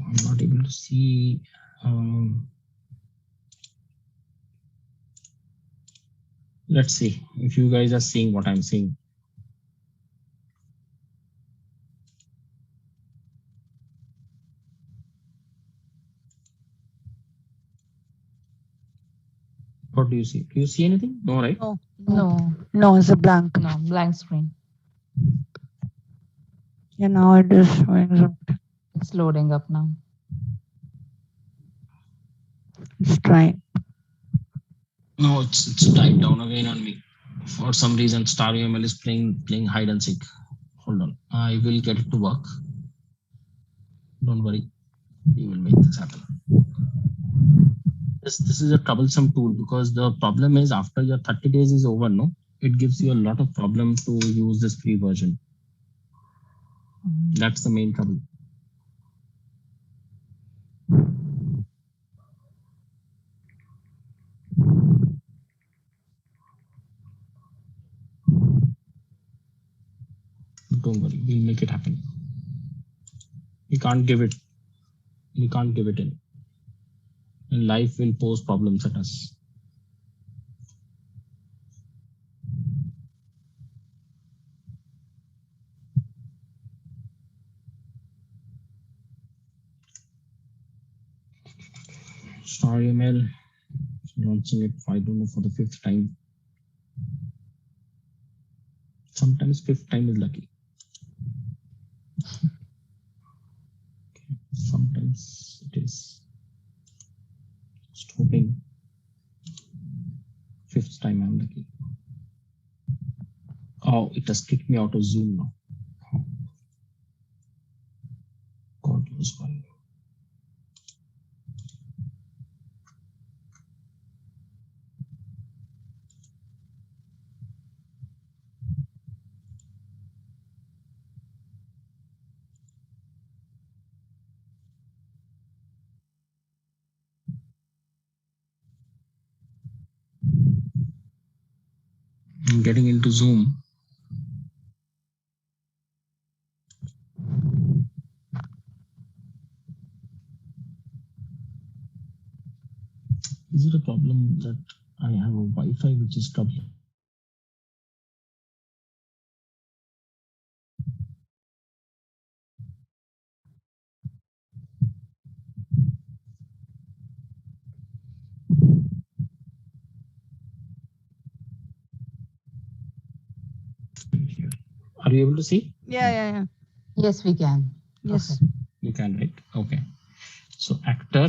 I'm not able to see. Let's see if you guys are seeing what I'm seeing. What do you see? Do you see anything? No, right? No, No, no, it's a blank. no, blank screen. Yeah, now it is showing something. It's loading up now. It's trying. No, it's typed down again on me. For some reason, Star UML is playing hide and seek. Hold on, I will get it to work. Don't worry, we will make this happen. This is a troublesome tool because the problem is after your 30 days is over, no, it gives you a lot of problem to use this free version. That's the main trouble. Don't worry, we'll make it happen. We can't give it in. And life will pose problems at us. Star email, launching it, I don't know, for the 5th time. Sometimes 5th time is lucky. Sometimes it is. Just hoping 5th time I'm lucky. Oh, it has kicked me out of Zoom now. Oh. God knows why. I'm getting into Zoom. Is it a problem that I have a Wi-Fi which is troubling? Here. Are you able to see? Yeah. Yes, we can. Yes. Perfect. You can, right? Okay. So actor.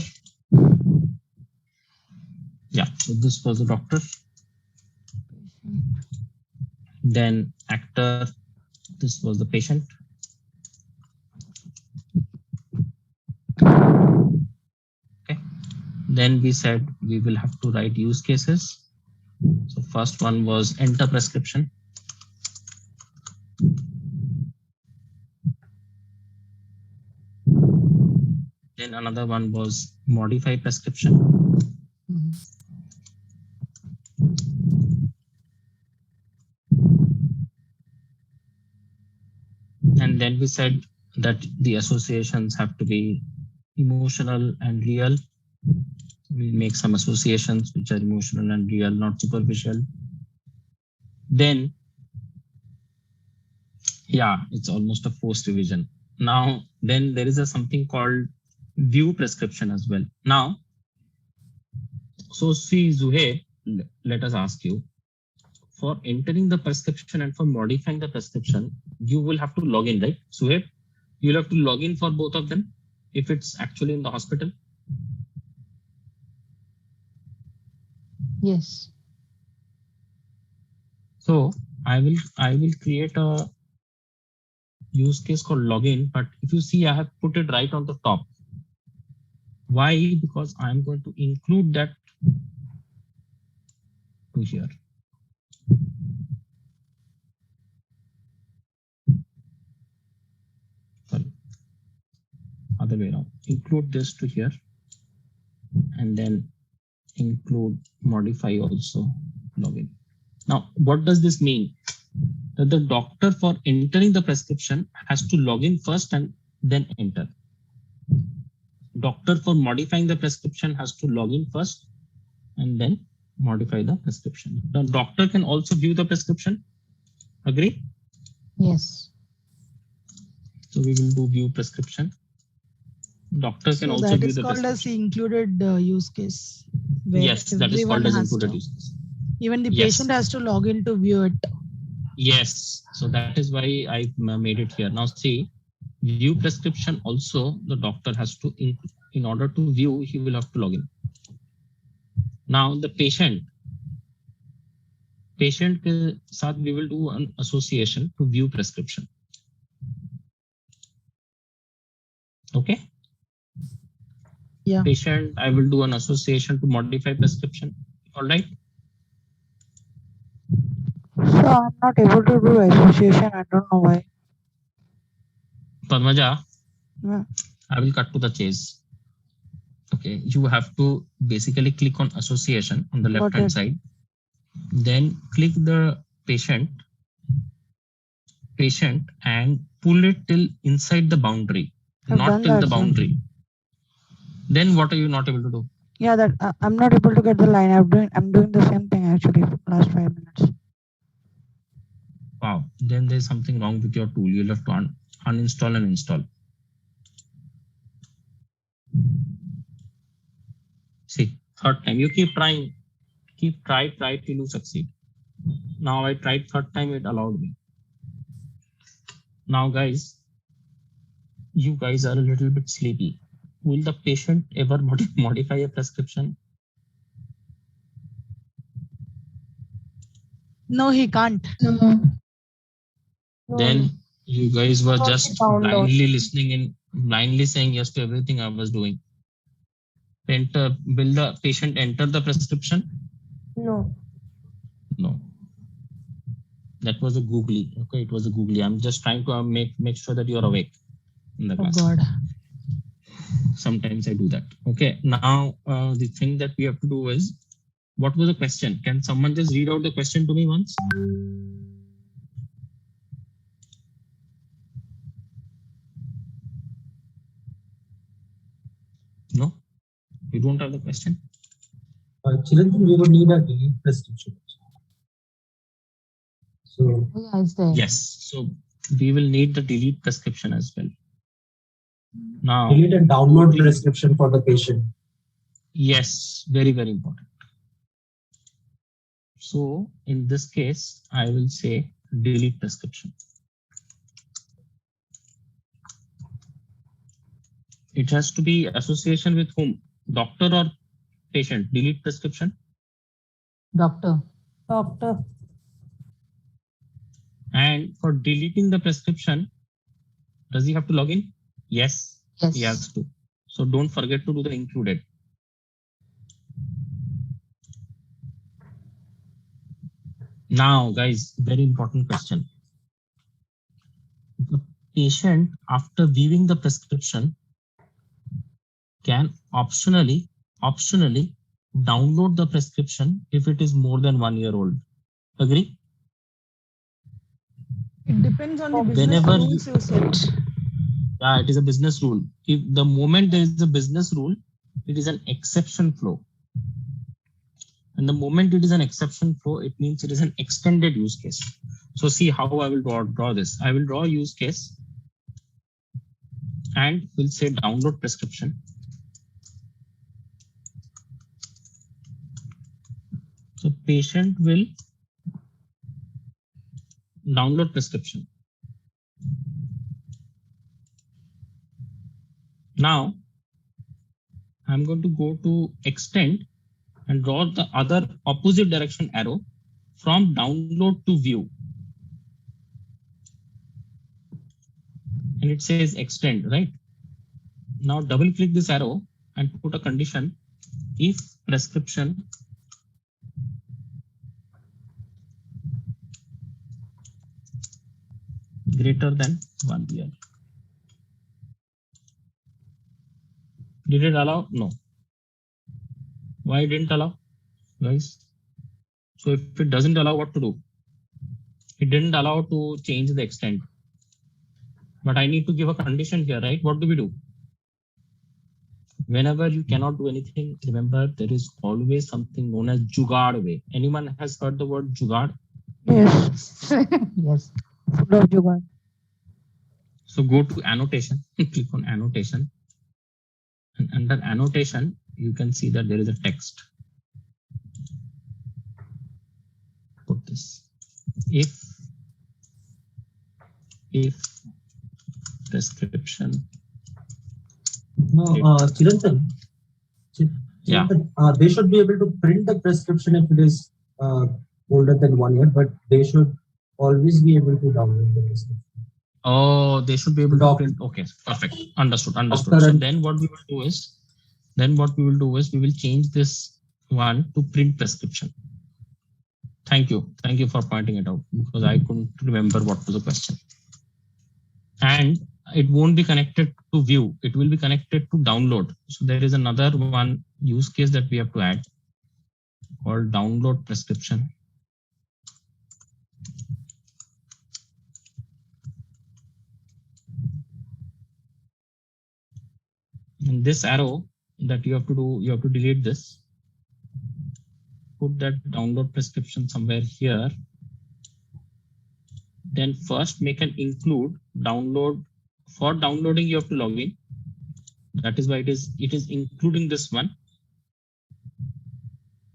Yeah, so this was the doctor. Then actor, this was the patient. Okay. Then we said we will have to write use cases. So first one was enter prescription. Then another one was modify prescription. Mhm. And then we said that the associations have to be emotional and real. We make some associations which are emotional and real, not superficial. Then, yeah, it's almost a forced revision. Now, then there is a something called view prescription as well. Now, so see Zuhair, let us ask you, for entering the prescription and for modifying the prescription, you will have to log in, right? Zuhair, you'll have to log in for both of them if it's actually in the hospital. Yes. So I will create a use case called login, but if you see, I have put it right on the top. Why? Because I'm going to include that to here. Sorry, other way around. Include this to here, and then include modify also login. Now, what does this mean? That the doctor for entering the prescription has to log in first and then enter. doctor for modifying the prescription has to log in first and then modify the prescription. The doctor can also view the prescription. Agree? Yes. So we will do view prescription. Doctor can So also that view is the called as prescription. included use case. Where Yes, that is everyone called as has included to- use case. Even the Yes. patient has to log in to view it. Yes, so that is why I made it here. Now see, view prescription also the doctor has to, in order to view, he will have to log in. Now the patient के साथ we will do an association to view prescription. Okay. Yeah. Patient, I will do an association to modify prescription. All right. So I'm not able to do association. I don't know why. Padmaja, Yeah. I will cut to the chase. Okay, you have to basically click on association on the left hand it. side. Then click the patient and pull it till inside the boundary, I've not done till that, the sir. boundary. Then what are you not able to do? Yeah, that I'm not able to get the line. I'm doing the same thing actually for last 5 minutes. Wow, then there's something wrong with your tool. You'll have to uninstall and install. See, third time you keep trying. Try till you succeed. Now I tried third time, it allowed me. Now guys, you guys are a little bit sleepy. Will the patient ever modify a prescription? No, he can't. Then you guys were Not just download. blindly listening and blindly saying yes to everything I was doing. Will the patient enter the prescription? No. No. That was a googly. Okay, it was a googly. I'm just trying to make sure that you're awake in the Oh class. God. Sometimes I do that. Okay, now the thing that we have to do is, what was the question? Can someone just read out the question to me once? No, you don't have the question. Chiranjeev, we would need a delete prescription. So Yeah, it's there. Yes, so we will need the delete prescription as well. Now, delete and download prescription for the patient. yes, very, very important. So in this case, I will say delete prescription. It has to be association with whom? Doctor or patient? Delete prescription. Doctor. Doctor. And for deleting the prescription, does he have to log in? Yes, Yes. he has to. So don't forget to do the included. Now, guys, very important question. The patient, after viewing the prescription, can optionally download the prescription if it is more than 1 year old. Agree? It depends on the business Whenever rules you set. Yeah, it is a business rule. If the moment there is a business rule, it is an exception flow. And the moment it is an exception flow, it means it is an extended use case. So see how I will draw this. I will draw a use case and we'll say download prescription. So patient will download prescription. Now, I'm going to go to extend and draw the other opposite direction arrow from download to view. And it says extend, right? Now double click this arrow and put a condition if prescription greater than 1 year. Did it allow? No. Why didn't allow, guys? So if it doesn't allow, what to do? It didn't allow to change the extent. But I need to give a condition here, right? What do we do? Whenever you cannot do anything, remember there is always something known as jugaad way. Anyone has heard the word jugaad? Yes. Yes. Full of jugaad. So go to annotation, click on annotation. And under annotation, you can see that there is a text. Put this. If prescription. No, Chirantan. Yeah. They should be able to print the prescription if it is older than 1 year, but they should always be able to download the prescription. Oh, they should be able to print. Okay, perfect. Understood. So then what we will do is, we will change this one to print prescription. Thank you for pointing it out, because I couldn't remember what was the question. And it won't be connected to view. It will be connected to download. So there is another one use case that we have to add called download prescription. And this arrow that you have to do, you have to delete this. Put that download prescription somewhere here. Then first make an include download. For downloading, you have to log in. That is why it is including this one.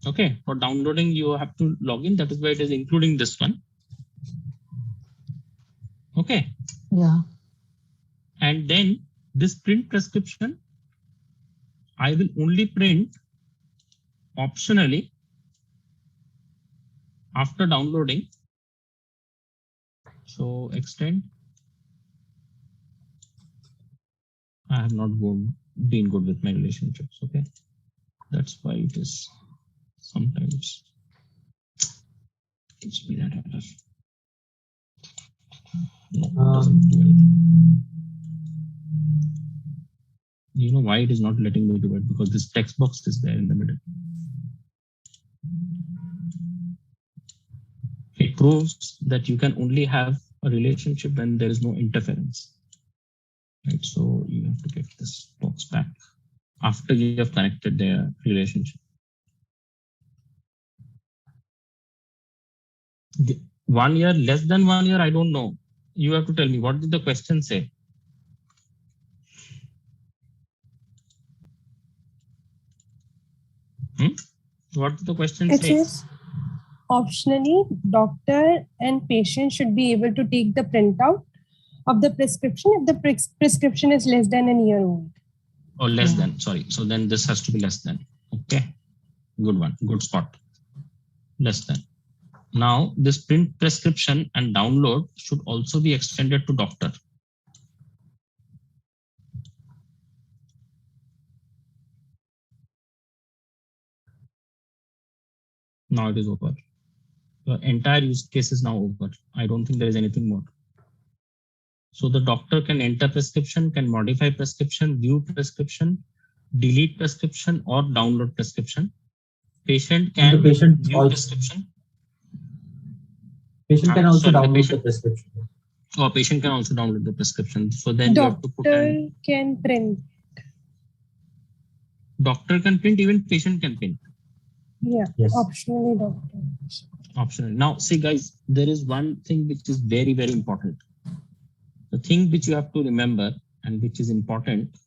Okay, for downloading, you have to log in. That is why it is including this one. Okay. Yeah. And then this print prescription, I will only print optionally after downloading. So extend. I have not been good with my relationships. Okay, that's why it is sometimes gives me that error. No, it doesn't do anything. You know why it is not letting me do it? Because this text box is there in the middle. It proves that you can only have a relationship when there is no interference. Right, so you have to get this box back after you have connected their relationship. 1 year, less than 1 year, I don't know. You have to tell me, what did the question say? What did the question say? It says, optionally, doctor and patient should be able to take the printout of the prescription if the prescription is less than a year old. Or less than, sorry. So then this has to be less than. Okay, good one, good spot. Less than. Now this print prescription and download should also be extended to doctor. Now it is over. The entire use case is now over. I don't think there is anything more. So the doctor can enter prescription, can modify prescription, view prescription, delete prescription, or download prescription. Patient can view prescription. Patient can also download the prescription. Or patient can also download the prescription. So then you have to put doctor can print. Doctor can print, even patient can print. Yeah, yes. Optionally doctor. Optional. Now see guys, there is one thing which is very, very important. The thing which you have to remember and which is important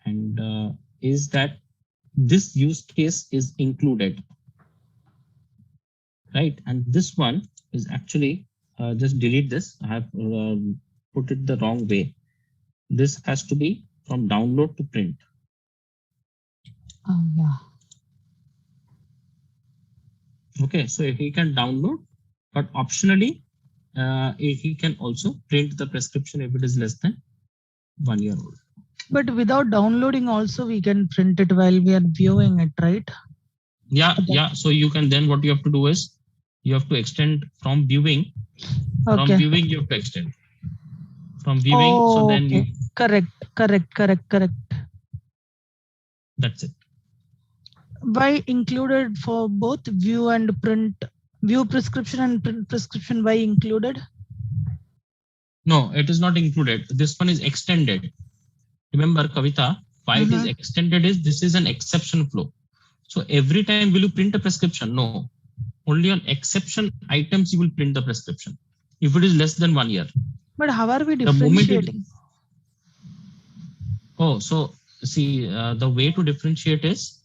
and is that this use case is included, right? And this one is actually, just delete this. I have put it the wrong way. This has to be from download to print. Oh, yeah. Okay, so he can download, but optionally, he can also print the prescription if it is less than 1 year old. But without downloading also we can print it while we are viewing it, right? Yeah, yeah. So you can then what you have to do is you have to extend from viewing. Okay. From viewing you have to extend. From viewing, so then you. Correct. That's it. Why included for both view and print? View prescription and print prescription, why included? No, it is not included. This one is extended. Remember, Kavita, Why it is extended is this is an exception flow. So every time will you print a prescription? No. Only on exception items you will print the prescription. If it is less than 1 year. But how are we The moment it- differentiating? Oh, so see, the way to differentiate is,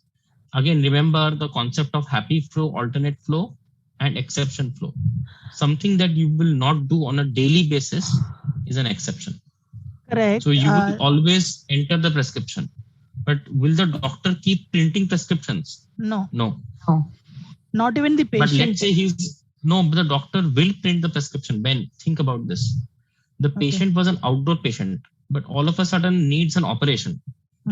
again, remember the concept of happy flow, alternate flow, and exception flow. Something that you will not do on a daily basis is an exception. Correct. So you will always enter the prescription. But will the doctor keep printing prescriptions? No, No. No. not even the But patient. let's say but the doctor will print the prescription. Ben, think about this. The patient was an outdoor patient, but all of a sudden needs an operation.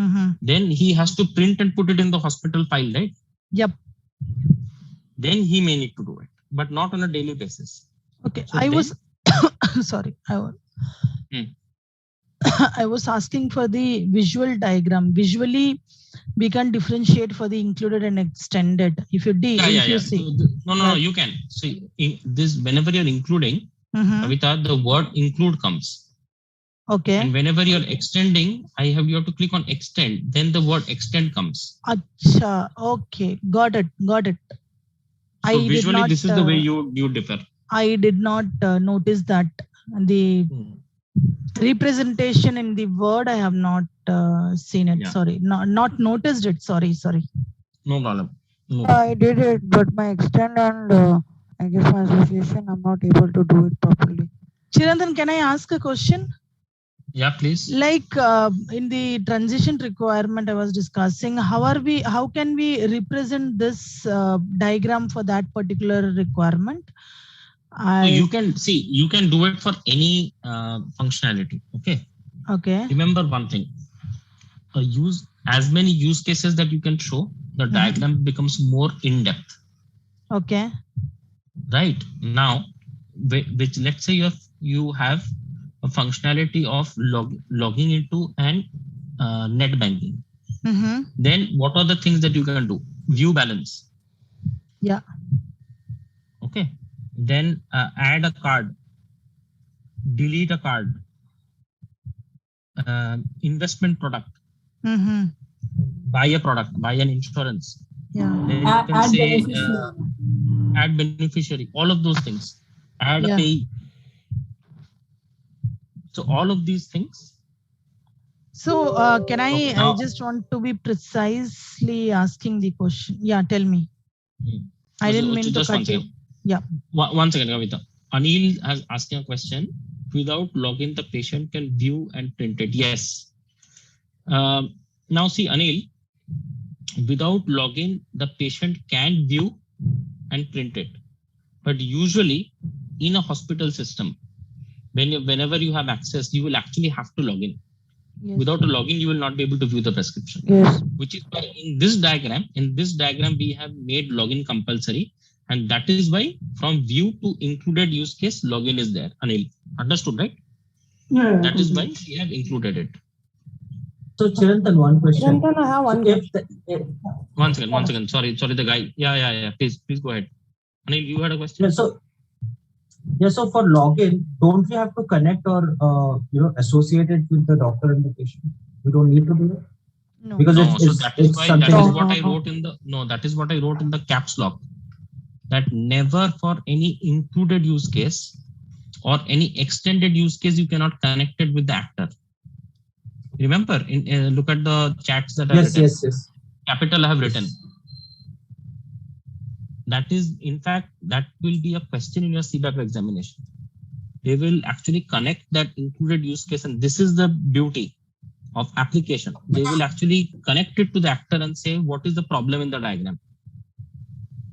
Mhm. Then he has to print and put it in the hospital file, right? Yep. Then he may need to do it, but not on a daily basis. Okay. So I then- was sorry. Hmm. I was asking for the visual diagram. Visually, we can differentiate for the included and extended. If you if you see. So no, you can. See, this whenever you're including, Mhm. Kavita, the word include comes. Okay. And whenever you're extending, you have to click on extend, then the word extend comes. Acha. Okay. Got it. Got it. So visually, this is the way you differ. I did not notice that the representation in the word. I have not seen it. Yeah. Sorry, not noticed it. Sorry. No problem. No. I did it, but my extend and I guess my association, I'm not able to do it properly. Chirantan, can I ask a question? Yeah, please. Like in the transition requirement I was discussing, how can we represent this diagram for that particular requirement? So you can do it for any functionality. Okay. Remember one thing. Use as many use cases that you can show, the diagram becomes more in depth. Okay. Right now, which let's say you have a functionality of logging into an net banking. Mm-hmm. Then what are the things that you can do? View balance. Yeah. Okay. Then add a card, delete a card, investment product, Mm-hmm. buy a product, buy an insurance. Yeah. Then you can say add beneficiary, all of those things. Add a pay. So all of these things. So can I just want to be precisely asking the question. Yeah, tell me. I didn't mean to just cut one you. second. Yeah. One second, Kavita. Anil is asking a question. Without login, the patient can view and print it. Yes. Now see, Anil, without login, the patient can view and print it. But usually in a hospital system, whenever you have access, you will actually have to log in. Yes. Without a login, you will not be able to view the prescription. Yes. Which is why in this diagram, we have made login compulsory. And that is why from view to included use case, login is there. Anil, understood, right? Yeah. That is why we have included it. So Chirantan, one question. Chirantan, I have one question. One second. Sorry, the guy. Yeah. Please go ahead. Anil, you had a question? So for login, don't we have to connect or associate it with the doctor and the patient? We don't need to do it? No. Because No, so that is why that is No, what no, I no. wrote in the caps lock. That never for any included use case or any extended use case you cannot connect it with the actor. Remember, look at the chats that I have written. Yes. Capital I have written. That is, in fact, that will be a question in your CBAP examination. They will actually connect that included use case, and this is the beauty of application. They will actually connect it to the actor and say, what is the problem in the diagram?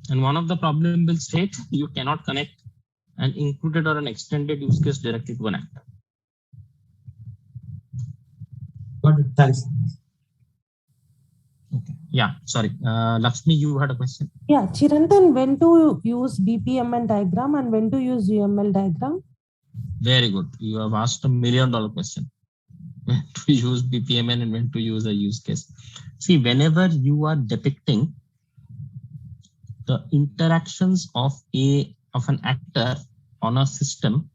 And one of the problem will state you cannot connect an included or an extended use case directly to an actor. Got it. Thanks. Okay. Yeah, sorry. Lakshmi, you had a question. Yeah, Chirantan, when to use BPMN diagram and when to use UML diagram? Very good. You have asked $1 million question. When to use BPMN and when to use a use case. See, whenever you are depicting the interactions of an actor on a system,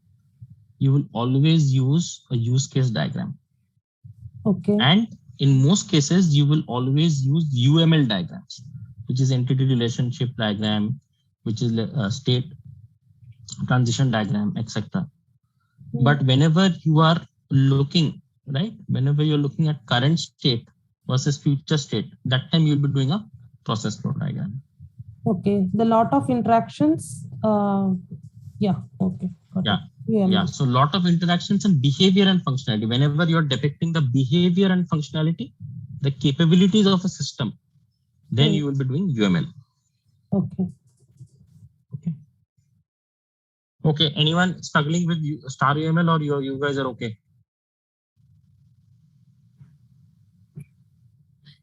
you will always use a use case diagram. Okay. And in most cases, you will always use UML diagrams, which is entity relationship diagram, which is state transition diagram, etc. But whenever you are looking, right, whenever you're looking at current state versus future state, that time you'll be doing a process flow diagram. Okay. The lot of interactions. Yeah. Okay. Got Yeah. it. Yeah. So lot of interactions and behavior and functionality. Whenever you're depicting the behavior and functionality, the capabilities of a system, then you will be doing UML. Okay. Okay. Okay. Anyone struggling with star UML, or you guys are okay?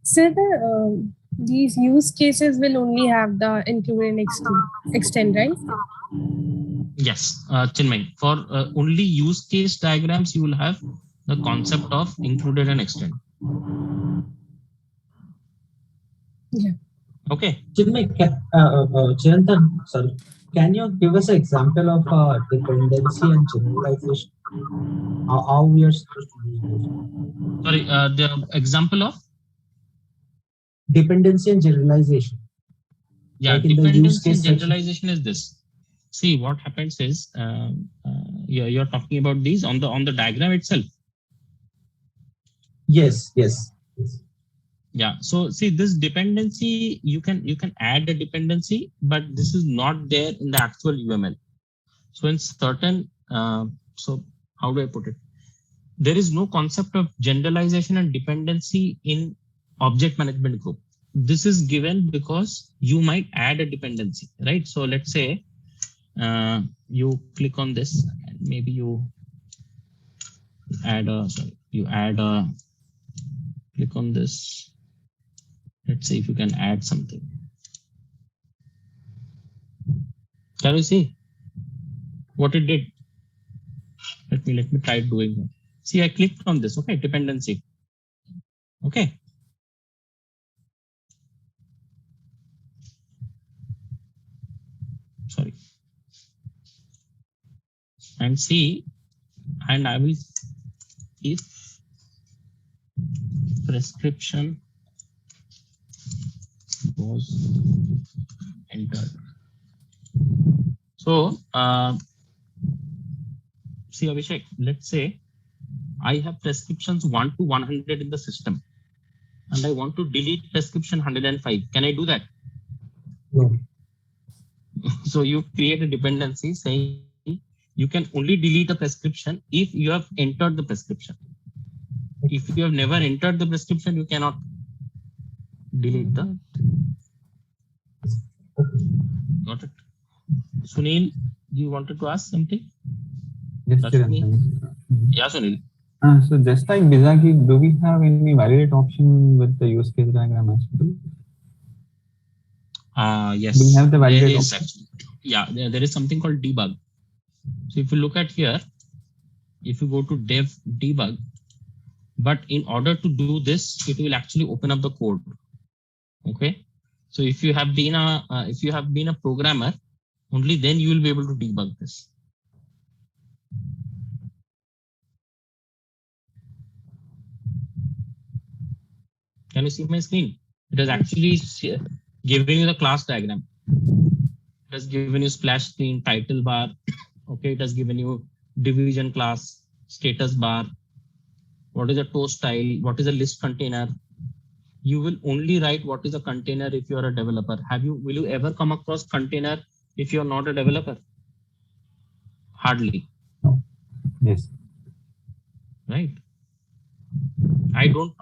So these use cases will only have the include and extend, right? Yes, Chinmay. For only use case diagrams, you will have the concept of included and extend. Yeah. Okay. Chinmay, Chirantan, sorry. Can you give us an example of dependency and generalization? How we are supposed to use those? Sorry, the example of? Dependency and generalization. Yeah, like in the use dependency case and generalization is this. See, what happens is you're talking about these on the diagram itself. Yes. Yeah. So see, this dependency, you can add a dependency, but this is not there in the actual UML. So in certain, so how do I put it? There is no concept of generalization and dependency in object management group. This is given because you might add a dependency, right? So let's say you click on this, and maybe you add click on this. Let's see if you can add something. Can you see what it did? Let me try doing that. See, I clicked on this. Okay, dependency. Okay. Sorry. And see, and I will, if prescription was entered. So, see, Abhishek, let's say I have prescriptions 1 to 100 in the system, and I want to delete prescription 105. Can I do that? No. So you create a dependency saying you can only delete a prescription if you have entered the prescription. If you have never entered the prescription, you cannot delete the. Got it. Sunil, you wanted to ask something? Yes, Rashmi? Yeah, Sunil. So just like Bizaki, do we have any validate option with the use case diagram as well? Yes. Do we have the validate there is option? actually. Yeah, there is something called debug. So if you look at here, if you go to dev debug, but in order to do this, it will actually open up the code. Okay. So if you have been a programmer, only then you will be able to debug this. Can you see my screen? It has actually given you the class diagram. It has given you splash screen, title bar. Okay, it has given you division class, status bar. What is a toast style? What is a list container? You will only write what is a container if you are a developer. Will you ever come across container if you are not a developer? Hardly. Yes. Right.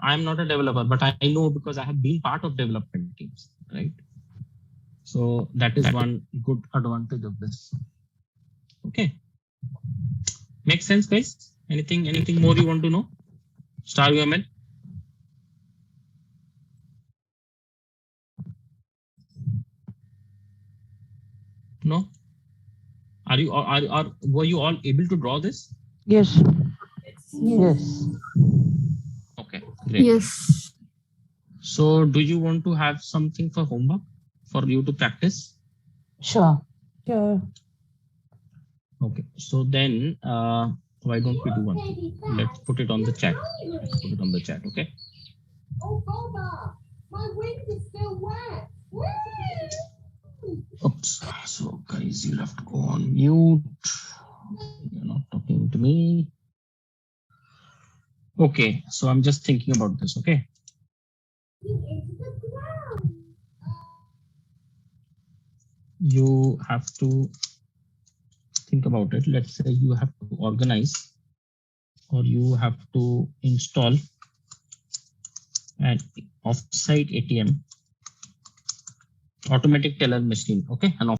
I'm not a developer, but I know because I have been part of development teams, right? So that is one good advantage of this. Okay. Makes sense, guys? Anything more you want to know? Star UML? No? Were you all able to draw this? Yes. Yes. Okay, great. Yes. So do you want to have something for homework for you to practice? Sure. Sure. Okay, so then why don't we do one thing? Let's put it on the chat. Okay. Oh, Boba, my wing is still wet. Oops. So guys, you'll have to go on mute. You're not talking to me. Okay, so I'm just thinking about this, okay? You have to think about it. Let's say you have to organize or you have to install an offsite ATM, automatic teller machine, okay? An